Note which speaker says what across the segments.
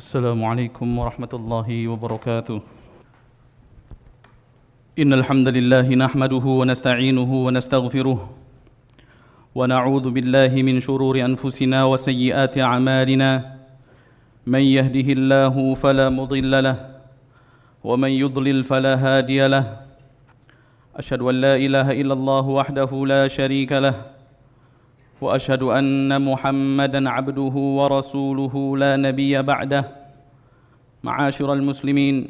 Speaker 1: السلام عليكم ورحمة الله وبركاته. إن الحمد لله نحمده ونستعينه ونستغفره ونعوذ بالله من شرور أنفسنا وسيئات أعمالنا. من يهده الله فلا مضل له ومن يضلل فلا هادي له. أشهد أن لا إله إلا الله وحده لا شريك له وأشهد أن محمدًا عبده ورسوله لا نبي بعده. معاشر المسلمين،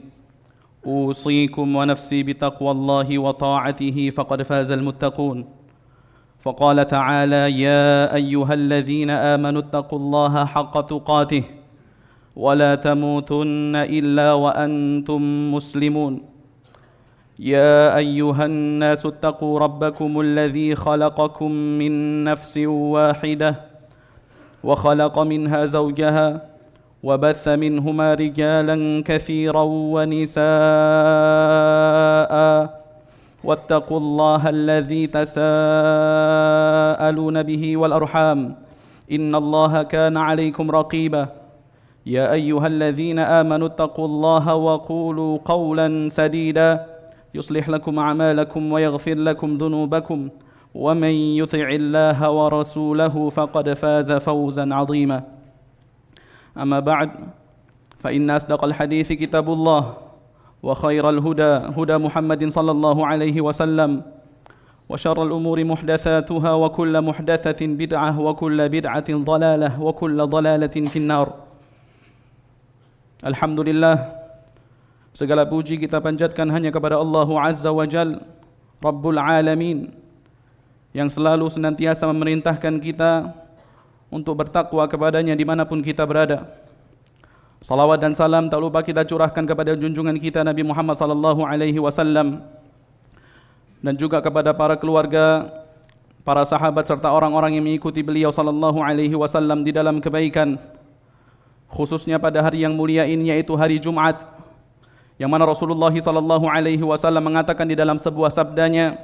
Speaker 1: أوصيكم ونفسي بتقوى الله وطاعته فقد فاز المتقون. فقال تعالى: يا أيها الذين آمنوا اتقوا الله حق تقاته ولا تموتن إلا وأنتم مسلمون. يا أيها الناس اتقوا ربكم الذي خلقكم من نفس واحدة وخلق منها زوجها وبث منهما رجالا كثيرا ونساء واتقوا الله الذي تساءلون به والأرحام إن الله كان عليكم رقيبا. يا أيها الذين آمنوا اتقوا الله وقولوا قولا سديدا يصلح لكم أعمالكم ويغفر لكم ذنوبكم ومن يطع الله ورسوله فقد فاز فوزا عظيما. أما بعد، فإن أصدق الحديث كتاب الله وخير الهدى هدى محمد صلى الله عليه وسلم وشر الأمور محدثاتها وكل محدثة بدعة وكل بدعة ضلالة وكل ضلالة في النار. Alhamdulillah, segala puji kita panjatkan hanya kepada Allah Azza wa Jal, Rabbul Alamin, yang selalu senantiasa memerintahkan kita untuk bertakwa kepadanya dimanapun kita berada. Salawat dan salam tak lupa kita curahkan kepada junjungan kita Nabi Muhammad sallallahu alaihi wasallam dan juga kepada para keluarga, para sahabat serta orang-orang yang mengikuti beliau sallallahu alaihi wasallam di dalam kebaikan, khususnya pada hari yang mulia ini, yaitu hari Jumat, yang mana Rasulullah sallallahu alaihi wasallam mengatakan di dalam sebuah sabdanya,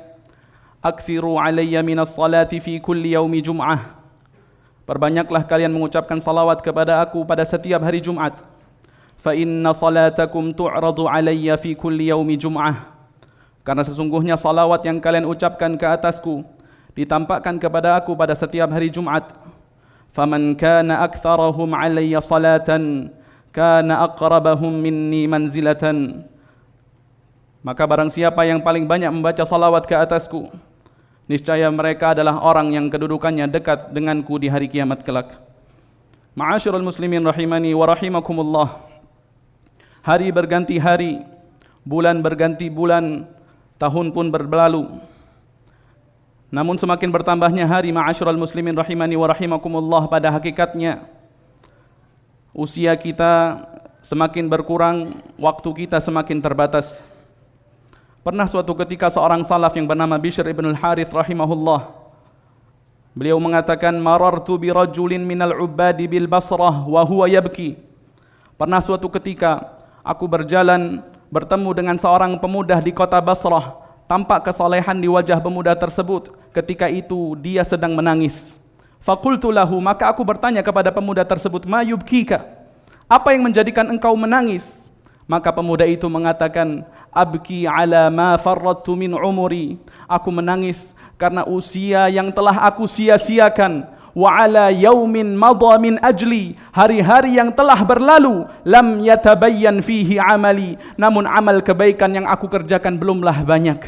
Speaker 1: "Aktsiru alayya minas salati fi kulli yaumi jum'ah." Perbanyaklah kalian mengucapkan salawat kepada aku pada setiap hari Jumat. Fa inna salatakum tu'radu alayya fi kulli yaumi jum'ah. Karena sesungguhnya salawat yang kalian ucapkan ke atasku ditampakkan kepada aku pada setiap hari Jumat. Faman kana aktsarahum alayya salatan kana aqrabahum minni manzilatan. Maka barang siapa yang paling banyak membaca salawat ke atasku, niscaya mereka adalah orang yang kedudukannya dekat denganku di hari kiamat kelak. Ma'asyiral muslimin rahimani wa rahimakumullah. Hari berganti hari, bulan berganti bulan, tahun pun berlalu. Namun semakin bertambahnya hari, ma'asyiral muslimin rahimani wa rahimakumullah, pada hakikatnya usia kita semakin berkurang, waktu kita semakin terbatas. Pernah suatu ketika seorang salaf yang bernama Bishr ibn al-Harith rahimahullah, beliau mengatakan, "Marartu bi rajulin minal ubadi bil Basrah wa huwa yabki." Pernah suatu ketika aku berjalan bertemu dengan seorang pemuda di kota Basrah. Tampak kesalehan di wajah pemuda tersebut. Ketika itu dia sedang menangis. Faqultu lahu, maka aku bertanya kepada pemuda tersebut, "Ma yubkika?" Apa yang menjadikan engkau menangis? Maka pemuda itu mengatakan, "Abki ala ma farrattu min umuri." Aku menangis karena usia yang telah aku sia-siakan. Wa ala yaumin madha min ajli, hari-hari yang telah berlalu, lam yatabayyan fihi amali, namun amal kebaikan yang aku kerjakan belumlah banyak.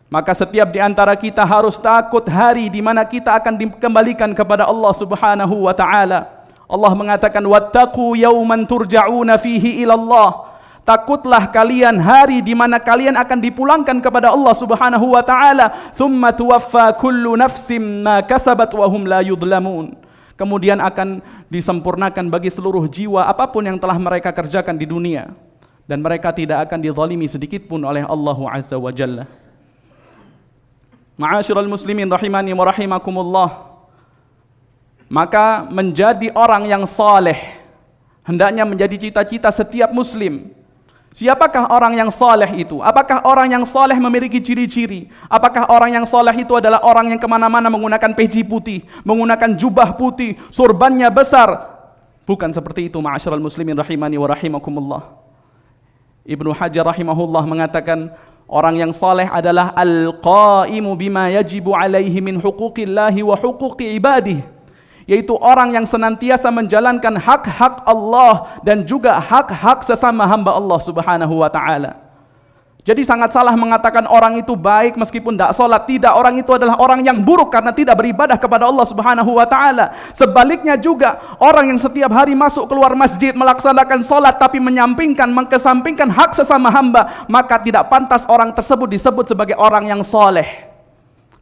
Speaker 1: Maka setiap di antara kita harus takut hari di mana kita akan dikembalikan kepada Allah Subhanahu wa taala. Allah mengatakan, "Wattaqu yauman turja'una fihi ila Allah." Takutlah kalian hari di mana kalian akan dipulangkan kepada Allah Subhanahu wa taala. "Tsumma tuwaffa kullu nafsin ma kasabat wa hum la yudlamun." Kemudian akan disempurnakan bagi seluruh jiwa apapun yang telah mereka kerjakan di dunia, dan mereka tidak akan dizalimi sedikit pun oleh Allah Azza wa Jalla. Ma'asyiral muslimin rahimani wa rahimakumullah. Maka menjadi orang yang saleh hendaknya menjadi cita-cita setiap muslim. Siapakah orang yang saleh itu? Apakah orang yang saleh memiliki ciri-ciri? Apakah orang yang saleh itu adalah orang yang kemana-mana menggunakan peci putih, menggunakan jubah putih, surbannya besar? Bukan seperti itu, ma'asyiral muslimin rahimani wa rahimakumullah. Ibnu Hajar rahimahullah mengatakan, orang yang saleh adalah al-qaimu bima yajibu alaihi min huquqillahi wa huquqi ibadihi, yaitu orang yang senantiasa menjalankan hak-hak Allah dan juga hak-hak sesama hamba Allah Subhanahu wa taala. Jadi sangat salah mengatakan orang itu baik meskipun tidak sholat. Tidak, orang itu adalah orang yang buruk karena tidak beribadah kepada Allah Subhanahu wa taala. Sebaliknya juga, orang yang setiap hari masuk keluar masjid melaksanakan sholat tapi mengesampingkan hak sesama hamba, maka tidak pantas orang tersebut disebut sebagai orang yang soleh.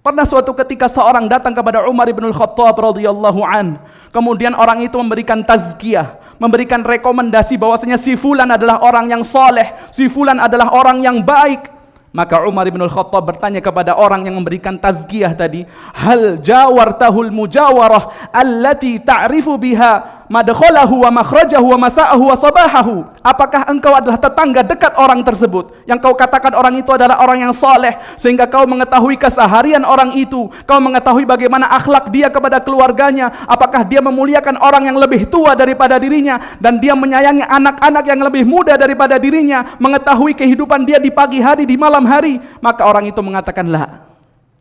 Speaker 1: Pernah suatu ketika seorang datang kepada Umar bin Khattab radhiyallahu an. Kemudian orang itu memberikan tazkiyah, memberikan rekomendasi bahwasanya si fulan adalah orang yang soleh, si fulan adalah orang yang baik. Maka Umar bin Khattab bertanya kepada orang yang memberikan tazkiyah tadi, hal jawartahul mujawarah allati ta'rifu biha madkhalahu wa makhrajahu wa masa'ahu wa sabahahu. Apakah engkau adalah tetangga dekat orang tersebut yang kau katakan orang itu adalah orang yang saleh, sehingga kau mengetahui keseharian orang itu, kau mengetahui bagaimana akhlak dia kepada keluarganya, apakah dia memuliakan orang yang lebih tua daripada dirinya dan dia menyayangi anak-anak yang lebih muda daripada dirinya, mengetahui kehidupan dia di pagi hari, di malam hari. Maka orang itu mengatakan, la,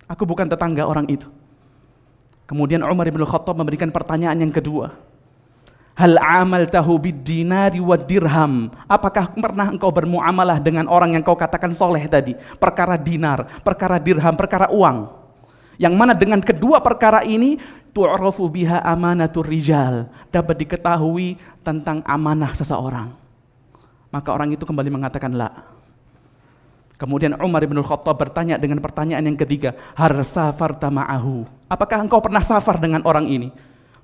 Speaker 1: aku bukan tetangga orang itu. Kemudian Umar bin Khattab memberikan pertanyaan yang kedua, hal amaltahu bid-dinari wad dirham. Apakah pernah engkau bermuamalah dengan orang yang kau katakan soleh tadi? Perkara dinar, perkara dirham, perkara uang. Yang mana dengan kedua perkara ini tu'rafu biha amanatur rijal, dapat diketahui tentang amanah seseorang. Maka orang itu kembali mengatakan la. Kemudian Umar bin Khattab bertanya dengan pertanyaan yang ketiga, har safarta ma'ahu. Apakah engkau pernah safar dengan orang ini?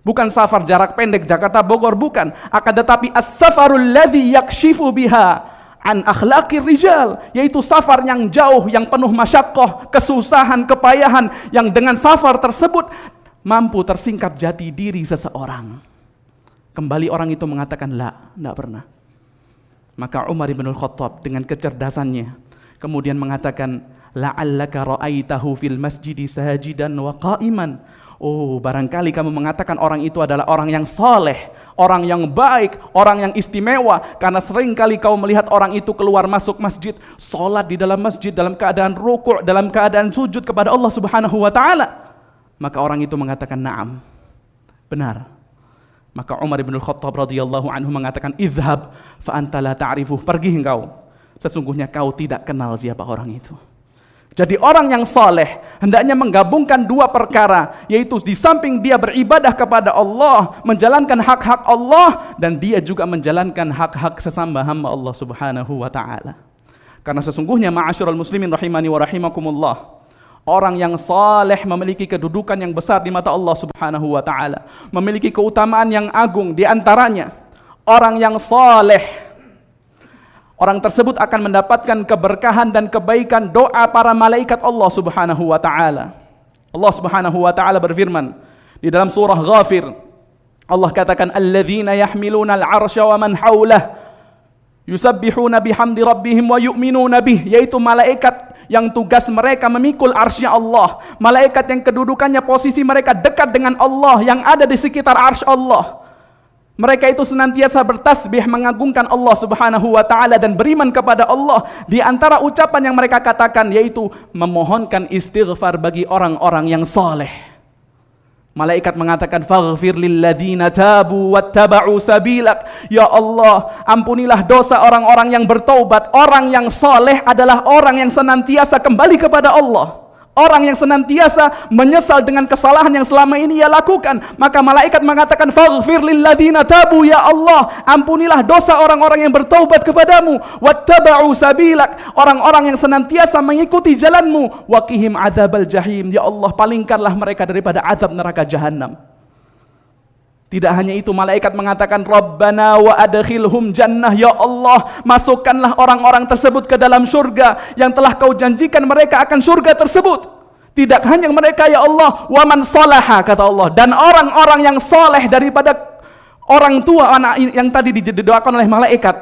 Speaker 1: Bukan safar jarak pendek Jakarta Bogor, bukan, akan tetapi as-safarul ladzi yakshifu biha an akhlaqir rijal, yaitu safar yang jauh, yang penuh masyaqqah, kesusahan, kepayahan, yang dengan safar tersebut mampu tersingkap jati diri seseorang. Kembali orang itu mengatakan la, tidak pernah. Maka Umar bin Khattab dengan kecerdasannya kemudian mengatakan, la'allaka ra'aitahu fil masjidi sajidan wa qa'iman. Oh, barangkali kamu mengatakan orang itu adalah orang yang saleh, orang yang baik, orang yang istimewa, karena seringkali kau melihat orang itu keluar masuk masjid, salat di dalam masjid dalam keadaan rukuk, dalam keadaan sujud kepada Allah Subhanahu wa taala. Maka orang itu mengatakan, na'am, benar. Maka Umar bin Khattab radhiyallahu anhu mengatakan, izhab fa anta la ta'rifuh, pergi engkau, sesungguhnya kau tidak kenal siapa orang itu. Jadi orang yang saleh hendaknya menggabungkan dua perkara, yaitu di samping dia beribadah kepada Allah, menjalankan hak-hak Allah, dan dia juga menjalankan hak-hak sesama hamba Allah Subhanahu wa taala. Karena sesungguhnya ma'asyiral muslimin rahimani wa rahimakumullah, orang yang saleh memiliki kedudukan yang besar di mata Allah Subhanahu wa taala, memiliki keutamaan yang agung. Di antaranya, orang yang saleh, orang tersebut akan mendapatkan keberkahan dan kebaikan doa para malaikat Allah Subhanahu wa taala. Allah Subhanahu wa taala berfirman di dalam surah Ghafir, Allah katakan, alladzina yahmiluna al-'arsya wa man haulah yusabbihuna bihamdi rabbihim wa yu'minuna bih, yaitu malaikat yang tugas mereka memikul arsy Allah, malaikat yang kedudukannya, posisi mereka dekat dengan Allah, yang ada di sekitar arsy Allah. Mereka itu senantiasa bertasbih mengagungkan Allah Subhanahu wa taala dan beriman kepada Allah. Di antara ucapan yang mereka katakan yaitu memohonkan istighfar bagi orang-orang yang saleh. Malaikat mengatakan, faghfir lilladzina tabu wattaba'u sabilak. Ya Allah, ampunilah dosa orang-orang yang bertaubat. Orang yang saleh adalah orang yang senantiasa kembali kepada Allah, orang yang senantiasa menyesal dengan kesalahan yang selama ini ia lakukan. Maka malaikat mengatakan, faghfir lilladzina tabu, ya Allah, ampunilah dosa orang-orang yang bertaubat kepadamu, wattaba'u sabilak, orang-orang yang senantiasa mengikuti jalanmu, waqihim adzabal jahim, ya Allah, palingkanlah mereka daripada azab neraka jahanam. Tidak hanya itu, malaikat mengatakan, Rabbana wa adkhilhum jannah, ya Allah, masukkanlah orang-orang tersebut ke dalam surga yang telah kau janjikan mereka akan surga tersebut. Tidak hanya mereka, ya Allah, wa man salaha, kata Allah, dan orang-orang yang saleh daripada orang tua anak yang tadi didoakan oleh malaikat,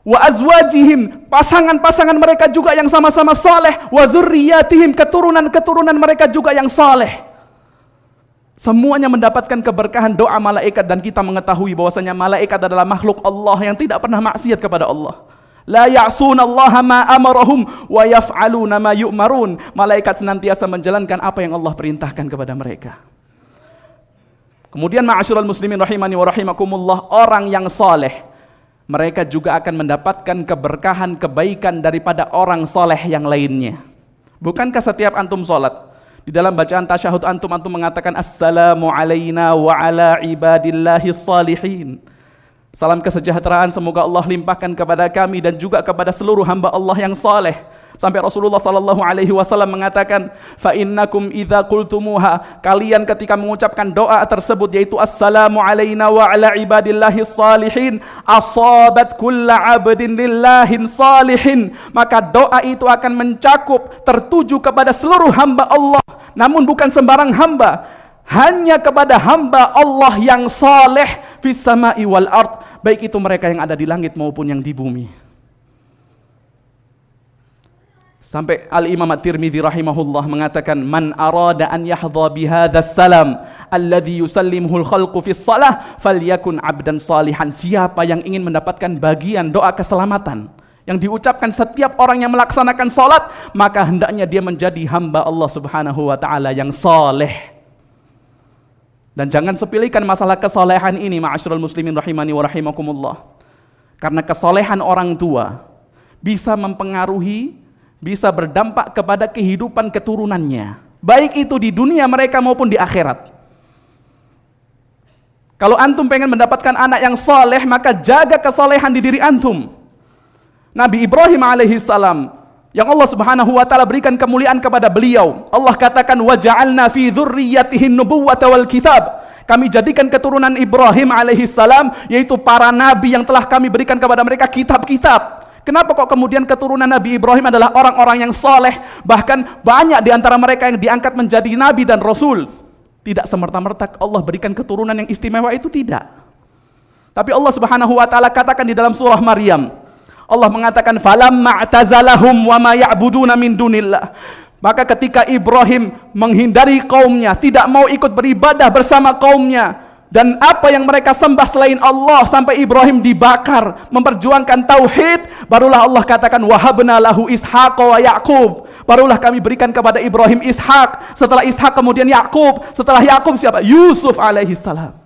Speaker 1: wa azwajihim, pasangan-pasangan mereka juga yang sama-sama saleh, wa dzurriyyatihim, keturunan-keturunan mereka juga yang saleh. Semuanya mendapatkan keberkahan doa malaikat, dan kita mengetahui bahwasanya malaikat adalah makhluk Allah yang tidak pernah maksiat kepada Allah. La ya'sunallaha ma amarahum wa yaf'aluna ma yu'marun. Malaikat senantiasa menjalankan apa yang Allah perintahkan kepada mereka. Kemudian ma'asyiral muslimin rahimani wa rahimakumullah, orang yang saleh, mereka juga akan mendapatkan keberkahan, kebaikan daripada orang saleh yang lainnya. Bukankah setiap antum salat, di dalam bacaan tasyahud antum mengatakan assalamu alaina wa ala ibadillahis salihin. Salam kesejahteraan semoga Allah limpahkan kepada kami dan juga kepada seluruh hamba Allah yang saleh. Sampai Rasulullah sallallahu alaihi wasallam mengatakan, fa innakum idza qultumuha, kalian ketika mengucapkan doa tersebut yaitu assalamu alaina wa ala ibadillahis salihin, asabat kulla abdin lillahin salihin, maka doa itu akan mencakup tertuju kepada seluruh hamba Allah, namun bukan sembarang hamba, hanya kepada hamba Allah yang saleh fis sama'i wal ard, baik itu mereka yang ada di langit maupun yang di bumi. Sampai Al-Imam At-Tirmidzi rahimahullah mengatakan, man arada an yahdha bihadzal salam alladhi yusallimuhul khalqu fis shalah falyakun 'abdan salihan. Siapa yang ingin mendapatkan bagian doa keselamatan yang diucapkan setiap orang yang melaksanakan salat, maka hendaknya dia menjadi hamba Allah Subhanahu wa taala yang saleh. Dan jangan sepelekan masalah kesalehan ini, ma'asyiral muslimin rahimani wa rahimakumullah. Karena kesalehan orang tua bisa mempengaruhi, bisa berdampak kepada kehidupan keturunannya, baik itu di dunia mereka maupun di akhirat. Kalau antum pengen mendapatkan anak yang saleh, maka jaga kesalehan di diri antum. Nabi Ibrahim alaihissalam, yang Allah Subhanahu wa taala berikan kemuliaan kepada beliau, Allah katakan waja'alna fi dzurriyyatihi an-nubuwwata wal kitab. Kami jadikan keturunan Ibrahim alaihissalam, yaitu para nabi yang telah kami berikan kepada mereka kitab-kitab. Kenapa kok kemudian keturunan Nabi Ibrahim adalah orang-orang yang saleh, bahkan banyak di antara mereka yang diangkat menjadi nabi dan rasul? Tidak semerta-merta Allah berikan keturunan yang istimewa itu, tidak. Tapi Allah Subhanahu wa taala katakan di dalam surah Maryam, Allah mengatakan falamma i'tazalahum wa ma ya'buduna min dunillah. Maka ketika Ibrahim menghindari kaumnya, tidak mau ikut beribadah bersama kaumnya, dan apa yang mereka sembah selain Allah, sampai Ibrahim dibakar memperjuangkan tauhid, barulah Allah katakan wahabna lahu Ishaq wa Yaqub. Barulah kami berikan kepada Ibrahim Ishak, setelah Ishak kemudian Yaqub, setelah Yaqub siapa? Yusuf alaihi salam.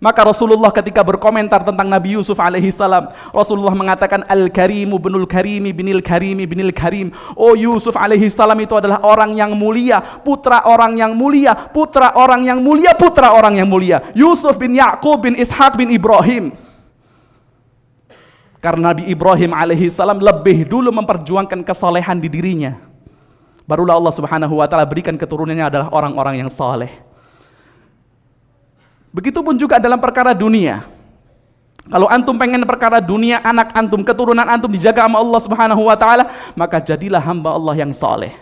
Speaker 1: Maka Rasulullah ketika berkomentar tentang Nabi Yusuf alaihi salam, Rasulullah mengatakan al-karimu binul karimi binil karimi binil karim. Oh, Yusuf alaihi salam itu adalah orang yang mulia, putra orang yang mulia, putra orang yang mulia, putra orang yang mulia. Yusuf bin Yaqub bin Ishak bin Ibrahim. Karena Nabi Ibrahim alaihi salam lebih dulu memperjuangkan kesalehan di dirinya, barulah Allah Subhanahu wa taala berikan keturunannya adalah orang-orang yang saleh. Begitupun juga dalam perkara dunia. Kalau antum pengen perkara dunia, anak antum, keturunan antum dijaga sama Allah Subhanahu wa taala, maka jadilah hamba Allah yang saleh.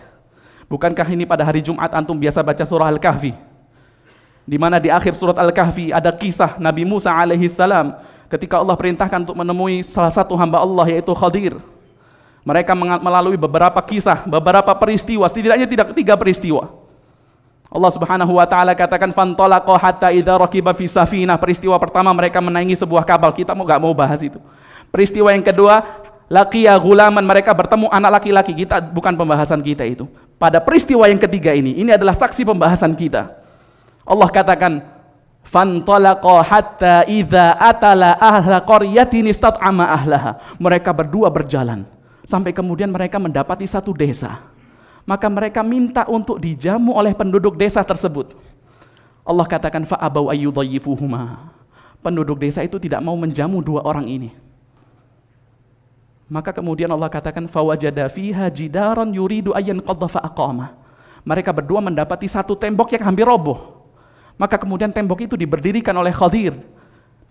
Speaker 1: Bukankah ini pada hari Jumat antum biasa baca surah Al-Kahfi? Di mana di akhir surat Al-Kahfi ada kisah Nabi Musa alaihi salam ketika Allah perintahkan untuk menemui salah satu hamba Allah yaitu Khadir. Mereka melalui beberapa kisah, beberapa peristiwa, setidaknya 3 peristiwa. Allah Subhanahu wa taala katakan fantalaqa hatta idza raqiba fi safinah. Peristiwa pertama mereka menaiki sebuah kapal, kita enggak mau bahas itu. Peristiwa yang kedua, laqiya ghulaman, mereka bertemu anak laki-laki, kita bukan pembahasan kita itu. Pada peristiwa yang ketiga ini adalah saksi pembahasan kita. Allah katakan fantalaqa hatta idza atala ahla qaryatin istat'ama ahlaha. Mereka berdua berjalan sampai kemudian mereka mendapati satu desa. Maka mereka minta untuk dijamu oleh penduduk desa tersebut. Allah katakan fa'abau ayyudayyifuhuma. Penduduk desa itu tidak mau menjamu 2 orang ini. Maka kemudian Allah katakan fawajada fiha jidaran yuridu ayyan qadha fa'aqama. Mereka berdua mendapati satu tembok yang hampir roboh. Maka kemudian tembok itu diberdirikan oleh Khadir,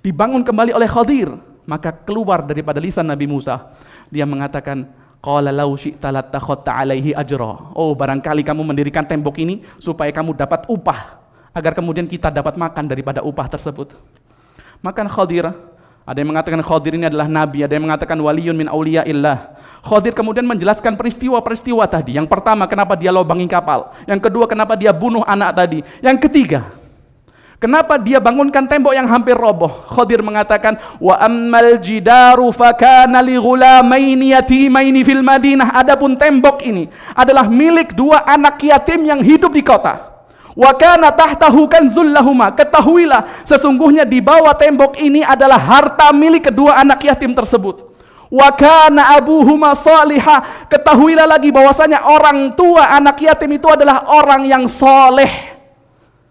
Speaker 1: dibangun kembali oleh Khadir. Maka keluar daripada lisan Nabi Musa, dia mengatakan qala law syi'ta lattakhadta 'alaihi ajra. Oh, barangkali kamu mendirikan tembok ini supaya kamu dapat upah, agar kemudian kita dapat makan daripada upah tersebut. Maka Khadir, ada yang mengatakan Khadir ini adalah nabi, ada yang mengatakan waliyun min auliyaillah. Khadir kemudian menjelaskan peristiwa-peristiwa tadi. Yang pertama, kenapa dia lobangi kapal. Yang kedua, kenapa dia bunuh anak tadi. Yang ketiga, Kenapa dia bangunkan tembok yang hampir roboh? Khadir mengatakan, wa ammal jidaru fakana li ghulamaini yatimaini fil Madinah. Adapun tembok ini adalah milik 2 anak yatim yang hidup di kota. Wa kana tahtahu kanzul lahuma. Ketahuilah, sesungguhnya di bawah tembok ini adalah harta milik kedua anak yatim tersebut. Wa kana abuhuma salihah. Ketahuilah lagi bahwasanya orang tua anak yatim itu adalah orang yang soleh.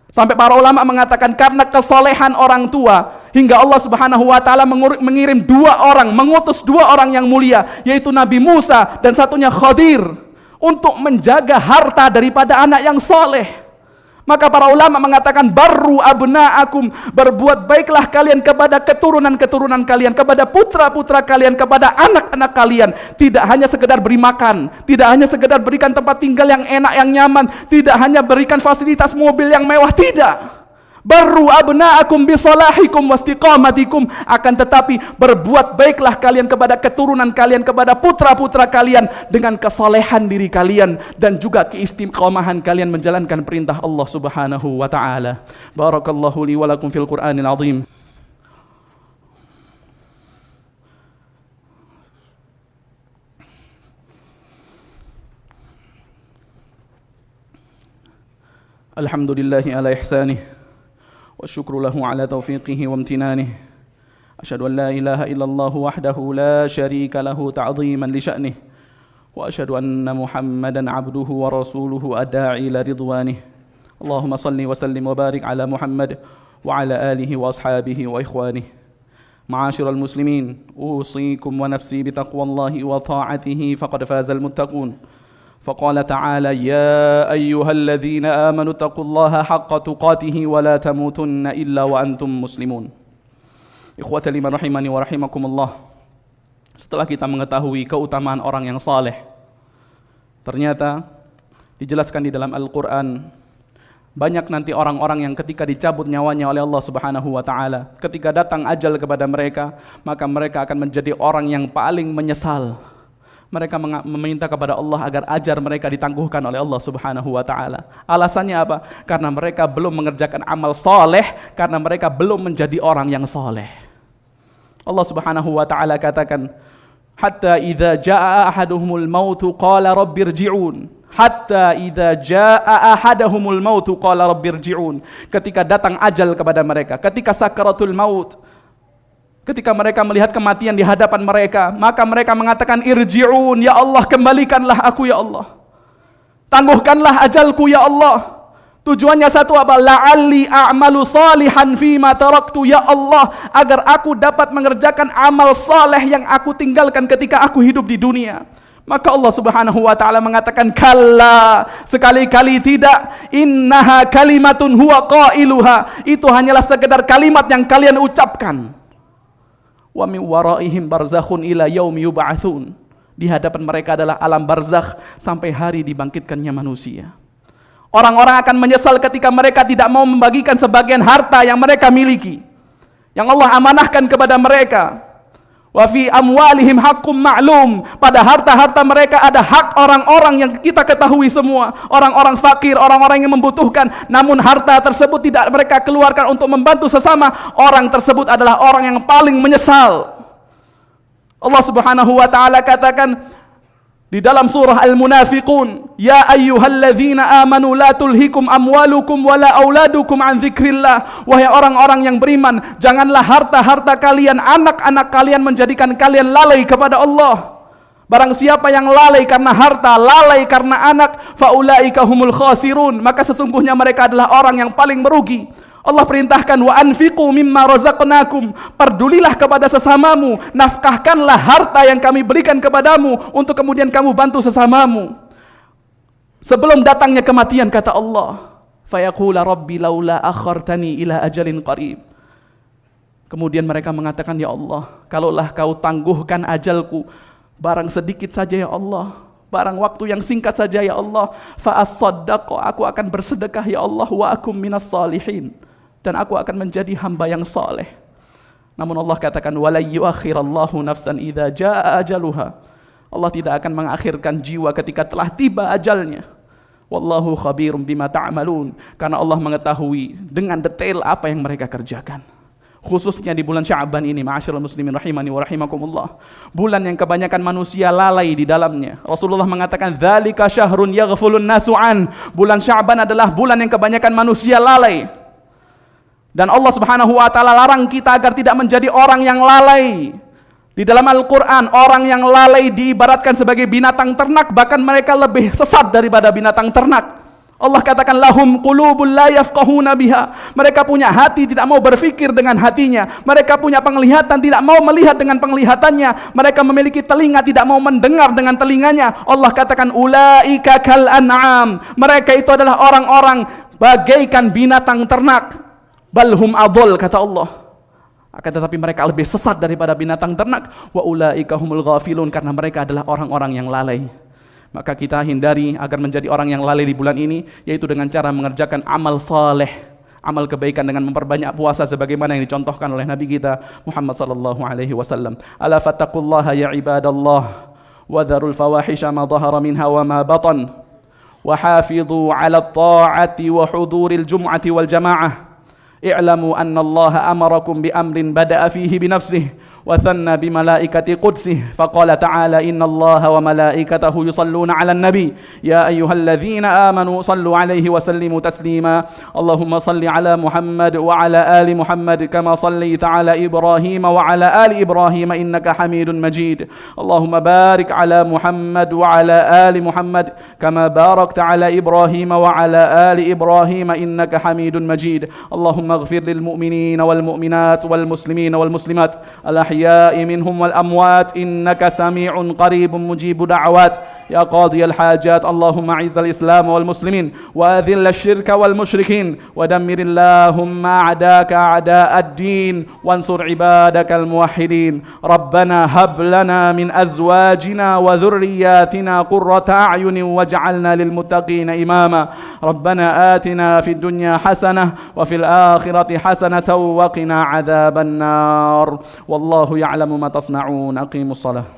Speaker 1: Sampai para ulama mengatakan karena kesolehan orang tua hingga Allah Subhanahu wa taala mengirim 2 orang, mengutus 2 orang yang mulia, yaitu Nabi Musa dan satunya Khadir, untuk menjaga harta daripada anak yang soleh. Maka para ulama mengatakan barru abna'akum, berbuat baiklah kalian kepada keturunan-keturunan kalian, kepada putra-putra kalian, kepada anak-anak kalian. Tidak hanya sekedar beri makan, tidak hanya sekedar berikan tempat tinggal yang enak, yang nyaman, tidak hanya berikan fasilitas mobil yang mewah, tidak. Barru abna'akum bisalahikum wastiqamatikum, akan tetapi berbuat baiklah kalian kepada keturunan kalian, kepada putra-putra kalian dengan kesalehan diri kalian dan juga keistiqomahan kalian menjalankan perintah Allah Subhanahu wa taala. Barakallahu li wa lakum fil Qur'anil azim. Alhamdulillahi ala ihsanih والشكر له على توفيقه وامتنانه أشهد أن لا إله إلا الله وحده لا شريك له تعظيما لشأنه وأشهد أن محمدا عبده ورسوله الداعي إلى رضوانه اللهم صل وسلم وبارك على محمد وعلى آله وأصحابه وإخوانه معاشر المسلمين أوصيكم ونفسي بتقوى الله وطاعته فقد فاز المتقون فقال تعالى يا أيها الذين آمنوا اتقوا الله حق تقاته ولا تموتن إلا وأنتم مسلمون. Ikhwata liman rahimani wa rahimakumullah. Setelah kita mengetahui keutamaan orang yang saleh, ternyata dijelaskan di dalam Al-Quran, banyak nanti orang-orang yang ketika dicabut nyawanya oleh Allah Subhanahu wa taala, ketika datang ajal kepada mereka, maka mereka akan menjadi orang yang paling menyesal. Mereka meminta kepada Allah agar ajar mereka ditangguhkan oleh Allah Subhanahu wa taala. Alasannya apa? Karena mereka belum mengerjakan amal soleh, karena mereka belum menjadi orang yang soleh. Allah Subhanahu wa taala katakan, hatta idza jaa ahaduhumul mautu qala rabbirji'un. Hatta idza jaa ahaduhumul mautu qala rabbirji'un. Ketika datang ajal kepada mereka, ketika sakaratul maut, ketika mereka melihat kematian di hadapan mereka, maka mereka mengatakan irji'un, ya Allah, kembalikanlah aku ya Allah. Tangguhkanlah ajalku ya Allah. Tujuannya satu apa? La'alli a'malu salihan fima taraktu, ya Allah, agar aku dapat mengerjakan amal saleh yang aku tinggalkan ketika aku hidup di dunia. Maka Allah Subhanahu wa taala mengatakan kalla, sekali-kali tidak, innaha kalimatun huwa qailuha, itu hanyalah sekedar kalimat yang kalian ucapkan. Wa min waraihim barzakhun ila yaumi yub'atsun. Di hadapan mereka adalah alam barzakh sampai hari dibangkitkannya manusia. Orang-orang akan menyesal ketika mereka tidak mau membagikan sebagian harta yang mereka miliki, yang Allah amanahkan kepada mereka. Wa fi amwalihim haqqum ma'lum. Pada harta-harta mereka ada hak orang-orang yang kita ketahui semua, orang-orang fakir, orang-orang yang membutuhkan, namun harta tersebut tidak mereka keluarkan untuk membantu sesama. Orang tersebut adalah orang yang paling menyesal. Allah Subhanahu wa taala katakan di dalam surah Al-Munafiqun, ya ayyuhalladzina amanu la tulhikum amwalukum wala auladukum an dzikrillah. Wahai orang-orang yang beriman, janganlah harta-harta kalian, anak-anak kalian menjadikan kalian lalai kepada Allah. Barang siapa yang lalai karena harta, lalai karena anak, faulaika humul khasirun, maka sesungguhnya mereka adalah orang yang paling merugi. Allah perintahkan wa anfiqu mimma razaqnakum, perdulilah kepada sesamamu, nafkahkanlah harta yang kami berikan kepadamu untuk kemudian kamu bantu sesamamu. Sebelum datangnya kematian, kata Allah, fayaqula rabbi laula akhartani ila ajalin qarib. Kemudian mereka mengatakan, ya Allah, kalaulah kau tangguhkan ajalku barang sedikit saja ya Allah, barang waktu yang singkat saja ya Allah, fa as-saddaq, aku akan bersedekah ya Allah, wa akum minas salihin, dan aku akan menjadi hamba yang saleh. Namun Allah katakan wala yuakhirallahu nafsan idza jaa ajaluha. Allah tidak akan mengakhirkan jiwa ketika telah tiba ajalnya. Wallahu khabirum bima ta'malun. Karena Allah mengetahui dengan detail apa yang mereka kerjakan. Khususnya di bulan Sya'ban ini, ma'asyiral muslimin rahimani wa rahimakumullah. Bulan yang kebanyakan manusia lalai di dalamnya. Rasulullah mengatakan, "Dzalika syahrun yaghfulun nasu an." Bulan Sya'ban adalah bulan yang kebanyakan manusia lalai. Dan Allah Subhanahu wa taala larang kita agar tidak menjadi orang yang lalai. Di dalam Al-Quran, orang yang lalai diibaratkan sebagai binatang ternak, bahkan mereka lebih sesat daripada binatang ternak. Allah katakan, lahum qulubul la yafqahuna biha. Mereka punya hati, tidak mau berfikir dengan hatinya. Mereka punya penglihatan, tidak mau melihat dengan penglihatannya. Mereka memiliki telinga, tidak mau mendengar dengan telinganya. Allah katakan, ulaika kal an'am. Mereka itu adalah orang-orang bagaikan binatang ternak. Balhum adol, kata Allah. Akan tetapi mereka lebih sesat daripada binatang ternak. Wa ulaika humul ghafilun, karena mereka adalah orang-orang yang lalai. Maka kita hindari agar menjadi orang yang lalai di bulan ini, yaitu dengan cara mengerjakan amal saleh, amal kebaikan dengan memperbanyak puasa sebagaimana yang dicontohkan oleh Nabi kita Muhammad sallallahu alaihi wasallam. Ala fattaqullaha ya ibadallah wa dharul fawahisha ma dhahara minha wa ma batan wa hafidhu ala at-ta'ati wa huduril jum'ati wal jamaah. I'lamu anna Allah amarakum bi amrin bada'a fihi bi nafsihi وثنى بملائكة قدسه فقال تعالى إن الله وملائكته يصلون على النبي يا أيها الذين آمنوا صلوا عليه وسلموا تسليما اللهم صل على محمد وعلى آل محمد كما صليت على إبراهيم وعلى آل إبراهيم إنك حميد مجيد اللهم بارك على محمد وعلى آل محمد كما باركت على إبراهيم وعلى آل إبراهيم إنك حميد مجيد اللهم اغفر للمؤمنين والمؤمنات والمسلمين والمسلمات الأحياء منهم والأموات إنك سميع قريب مجيب دعوات يا قاضي الحاجات اللهم أعز الإسلام والمسلمين وأذل الشرك والمشركين ودمر اللهم أعداءك أعداء الدين وانصر عبادك الموحدين ربنا هب لنا من أزواجنا وذرياتنا قرة أعين واجعلنا للمتقين إماما ربنا آتنا في الدنيا حسنة وفي الآخرة حسنة وقنا عذاب النار والله يعلم ما تصنعون أقيموا الصلاة